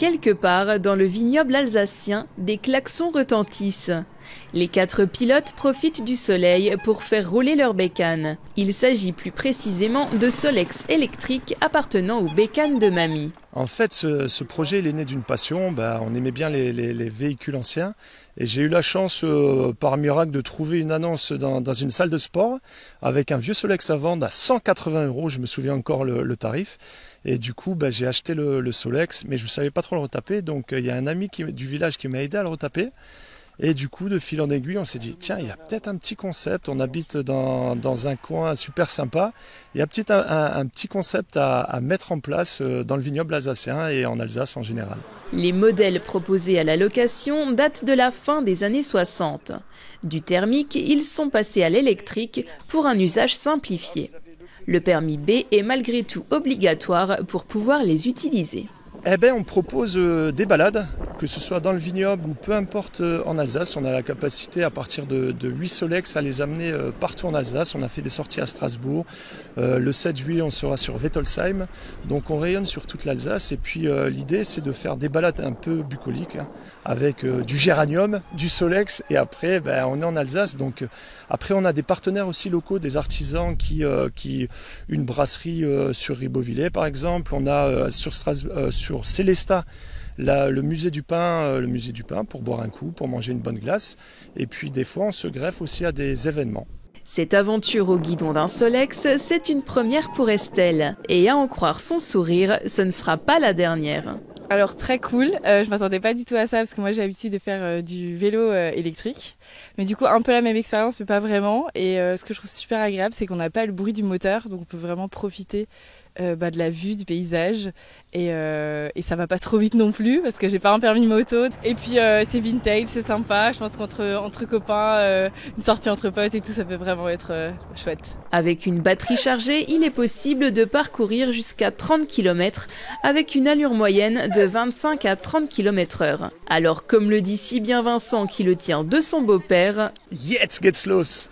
quelque part dans le vignoble alsacien, des klaxons retentissent. Les 4 pilotes profitent du soleil pour faire rouler leurs bécanes. Il s'agit plus précisément de Solex électriques appartenant aux bécanes de mamie. En fait, ce projet il est né d'une passion. On aimait bien les véhicules anciens. Et j'ai eu la chance, par miracle, de trouver une annonce dans une salle de sport avec un vieux Solex à vendre à 180 €. Je me souviens encore le tarif. Et du coup, j'ai acheté le Solex, mais je ne savais pas trop le retaper. Donc, il y a un ami du village qui m'a aidé à le retaper. Et du coup, de fil en aiguille, on s'est dit, tiens, il y a peut-être un petit concept. On habite dans un coin super sympa. Il y a peut-être un petit concept à mettre en place dans le vignoble alsacien et en Alsace en général. Les modèles proposés à la location datent de la fin des années 60. Du thermique, ils sont passés à l'électrique pour un usage simplifié. Le permis B est malgré tout obligatoire pour pouvoir les utiliser. On propose des balades, que ce soit dans le vignoble ou peu importe en Alsace. On a la capacité à partir de 8 Solex à les amener partout en Alsace. On a fait des sorties à Strasbourg. Le 7 juillet, on sera sur Wettolsheim. Donc on rayonne sur toute l'Alsace. Et puis l'idée, c'est de faire des balades un peu bucoliques, avec du géranium, du Solex. Et après, on est en Alsace. Donc après, on a des partenaires aussi locaux, des artisans qui une brasserie sur Ribeauvillé, par exemple. On a sur Célestat, le musée du pain pour boire un coup, pour manger une bonne glace. Et puis des fois, on se greffe aussi à des événements. Cette aventure au guidon d'un Solex, c'est une première pour Estelle. Et à en croire son sourire, ce ne sera pas la dernière. Alors très cool, je m'attendais pas du tout à ça parce que moi j'ai l'habitude de faire du vélo électrique. Mais du coup un peu la même expérience mais pas vraiment. Et ce que je trouve super agréable c'est qu'on n'a pas le bruit du moteur, donc on peut vraiment profiter de la vue, du paysage. Et ça va pas trop vite non plus parce que j'ai pas un permis moto. Et puis c'est vintage, c'est sympa. Je pense qu'entre copains, une sortie entre potes et tout, ça peut vraiment être chouette. Avec une batterie chargée, il est possible de parcourir jusqu'à 30 km avec une allure moyenne de 25 à 30 km/h. Alors comme le dit si bien Vincent qui le tient de son beau-père, Jetzt geht's los!